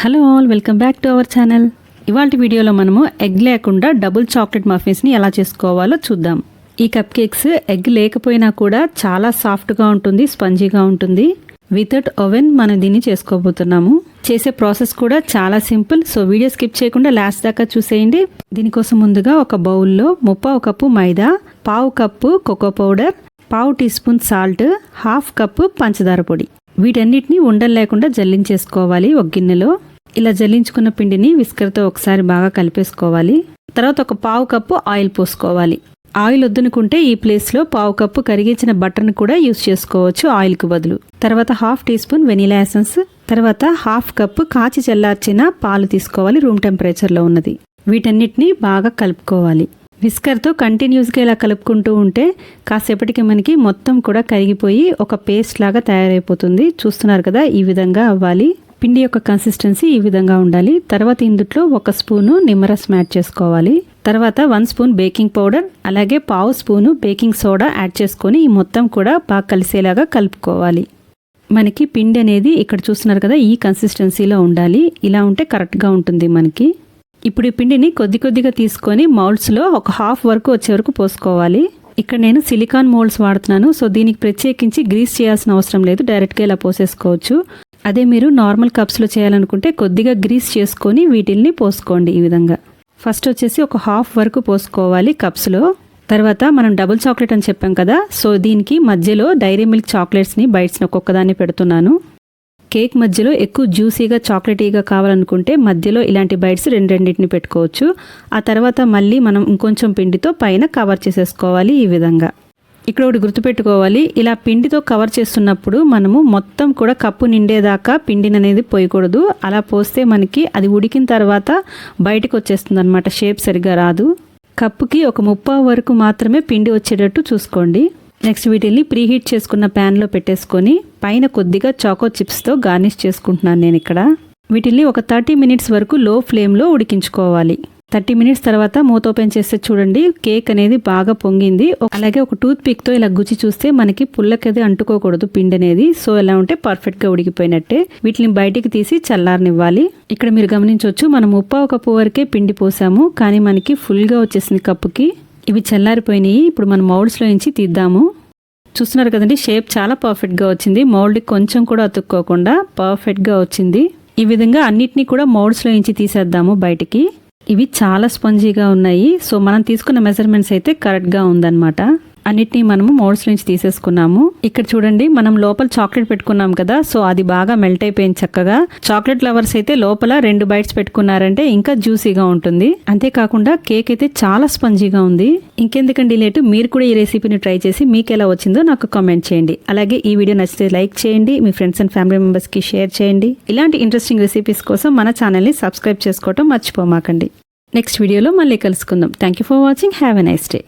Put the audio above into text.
Hello all, welcome back to our channel. ఇవాల్టి వీడియోలో మనము ఎగ్ లేకుండా డబుల్ చాక్లెట్ మఫిన్స్ని ఎలా చేసుకోవాలో చూద్దాం. ఈ కప్ కేక్స్ ఎగ్ లేకపోయినా కూడా చాలా సాఫ్ట్గా ఉంటుంది, స్పంజీగా ఉంటుంది. వితౌట్ ఓవెన్ మనం దీన్ని చేసుకోబోతున్నాము. చేసే ప్రాసెస్ కూడా చాలా సింపుల్. సో వీడియో స్కిప్ చేయకుండా లాస్ట్ దాకా చూసేయండి. దీనికోసం ముందుగా ఒక బౌల్లో 1/2 cup maida, 1/2 cup cocoa powder, 1/2 teaspoon salt, 1/2 cup పంచదార పొడి, వీటన్నిటిని ఉండలు లేకుండా జల్లించేసుకోవాలి. ఒక గిన్నెలో ఇలా జల్లించుకున్న పిండిని విస్కర్తో ఒకసారి బాగా కలిపేసుకోవాలి. తర్వాత ఒక 1/2 కప్పు ఆయిల్ పోసుకోవాలి. ఆయిల్ వద్దనుకుంటే ఈ ప్లేస్లో 1/2 కప్పు కరిగించిన బటర్ని కూడా యూస్ చేసుకోవచ్చు ఆయిల్కి బదులు. తర్వాత 1/2 టీ స్పూన్ వెనిలా ఎసెన్స్, తర్వాత 1/2 కప్పు కాచి చల్లార్చిన పాలు తీసుకోవాలి, రూమ్ టెంపరేచర్లో ఉన్నది. వీటన్నిటిని బాగా కలుపుకోవాలి. విస్కర్తో కంటిన్యూస్గా ఇలా కలుపుకుంటూ ఉంటే కాసేపటికి మనకి మొత్తం కూడా కరిగిపోయి ఒక పేస్ట్ లాగా తయారైపోతుంది. చూస్తున్నారు కదా, ఈ విధంగా అవ్వాలి. పిండి యొక్క కన్సిస్టెన్సీ ఈ విధంగా ఉండాలి. తర్వాత ఇందులో 1 స్పూను నిమ్మరసం యాడ్ చేసుకోవాలి. తర్వాత 1 స్పూన్ బేకింగ్ పౌడర్, అలాగే 1/2 స్పూను బేకింగ్ సోడా యాడ్ చేసుకొని ఈ మొత్తం కూడా బాగా కలిసేలాగా కలుపుకోవాలి. మనకి పిండి అనేది ఇక్కడ చూస్తున్నారు కదా, ఈ కన్సిస్టెన్సీలో ఉండాలి. ఇలా ఉంటే కరెక్ట్గా ఉంటుంది మనకి. ఇప్పుడు ఈ పిండిని కొద్ది కొద్దిగా తీసుకొని మౌల్డ్స్లో ఒక 1/2 వరకు వచ్చే వరకు పోసుకోవాలి. ఇక్కడ నేను సిలికాన్ మోల్డ్స్ వాడుతున్నాను. సో దీనికి ప్రత్యేకించి గ్రీస్ చేయాల్సిన అవసరం లేదు, డైరెక్ట్గా ఇలా పోసేసుకోవచ్చు. అదే మీరు నార్మల్ కప్స్లో చేయాలనుకుంటే కొద్దిగా గ్రీస్ చేసుకొని వీటిల్ని పోసుకోండి. ఈ విధంగా ఫస్ట్ వచ్చేసి ఒక 1/2 వరకు పోసుకోవాలి కప్స్లో. తర్వాత మనం డబుల్ చాక్లెట్ అని చెప్పాం కదా, సో దీనికి మధ్యలో డైరీ మిల్క్ చాక్లెట్స్ని బైట్స్ని ఒక్కొక్కదాన్ని పెడుతున్నాను. కేక్ మధ్యలో ఎక్కువ జ్యూసీగా చాక్లెటీగా కావాలనుకుంటే మధ్యలో ఇలాంటి బైట్స్ రెండింటిని పెట్టుకోవచ్చు. ఆ తర్వాత మళ్ళీ మనం ఇంకొంచెం పిండితో పైన కవర్ చేసేసుకోవాలి. ఈ విధంగా ఇక్కడ ఒకటి గుర్తుపెట్టుకోవాలి, ఇలా పిండితో కవర్ చేస్తున్నప్పుడు మనము మొత్తం కూడా కప్పు నిండేదాకా పిండిని అనేది పోయకూడదు. అలా పోస్తే మనకి అది ఉడికిన తర్వాత బయటకు వచ్చేస్తుంది అనమాట, షేప్ సరిగ్గా రాదు. కప్పుకి ఒక 1/2 వరకు మాత్రమే పిండి వచ్చేటట్టు చూసుకోండి. నెక్స్ట్ వీటిని ప్రీహీట్ చేసుకున్న ప్యాన్లో పెట్టేసుకొని పైన కొద్దిగా చాకో చిప్స్తో గార్నిష్ చేసుకుంటున్నాను నేను ఇక్కడ. వీటిని ఒక 30 మినిట్స్ వరకు లో ఫ్లేమ్లో ఉడికించుకోవాలి. 30 మినిట్స్ తర్వాత మూత ఓపెన్ చేస్తే చూడండి, కేక్ అనేది బాగా పొంగింది. అలాగే ఒక టూత్ పిక్తో ఇలా గుచ్చి చూస్తే మనకి పుల్లకది అంటుకోకూడదు పిండి అనేది. సో ఎలా ఉంటే పర్ఫెక్ట్గా ఉడికిపోయినట్టే. వీటిని బయటికి తీసి చల్లారనివ్వాలి. ఇక్కడ మీరు గమనించవచ్చు, మనం 1/2 కప్పు వరకే పిండి పోసాము, కానీ మనకి ఫుల్గా వచ్చేసింది కప్పుకి. ఇవి చల్లారిపోయినాయి. ఇప్పుడు మనం మౌల్డ్స్లో నుంచి తీద్దాము. చూస్తున్నారు కదండి, షేప్ చాలా పర్ఫెక్ట్గా వచ్చింది. మౌల్డ్ కొంచెం కూడా అతుక్కోకుండా పర్ఫెక్ట్గా వచ్చింది. ఈ విధంగా అన్నిటినీ కూడా మౌల్డ్స్లో నుంచి తీసేద్దాము బయటికి. ఇవి చాలా స్పంజీగా ఉన్నాయి. సో మనం తీసుకున్న మెజర్మెంట్స్ అయితే కరెక్ట్గా ఉందన్నమాట. అన్నిటినీ మనము మౌల్డ్స్ నుంచి తీసేసుకున్నాము. ఇక్కడ చూడండి, మనం లోపల చాక్లెట్ పెట్టుకున్నాం కదా, సో అది బాగా మెల్ట్ అయిపోయింది చక్కగా. చాక్లెట్ లవర్స్ అయితే లోపల 2 బైట్స్ పెట్టుకున్నారంటే ఇంకా జ్యూసీగా ఉంటుంది. అంతేకాకుండా కేక్ అయితే చాలా స్పంజీగా ఉంది. ఇంకెందుకండి లేటు, మీరు కూడా ఈ రెసిపీని ట్రై చేసి మీకు ఎలా వచ్చిందో నాకు కామెంట్ చేయండి. అలాగే ఈ వీడియో నచ్చితే లైక్ చేయండి, మీ ఫ్రెండ్స్ అండ్ ఫ్యామిలీ మెంబర్స్కి షేర్ చేయండి. ఇలాంటి ఇంట్రెస్టింగ్ రెసిపీస్ కోసం మన ఛానల్ని సబ్స్క్రైబ్ చేసుకోవటం మర్చిపోమాకండి. నెక్స్ట్ వీడియోలో మళ్ళీ కలుసుకుందాం. Thank you for watching. Have a nice day.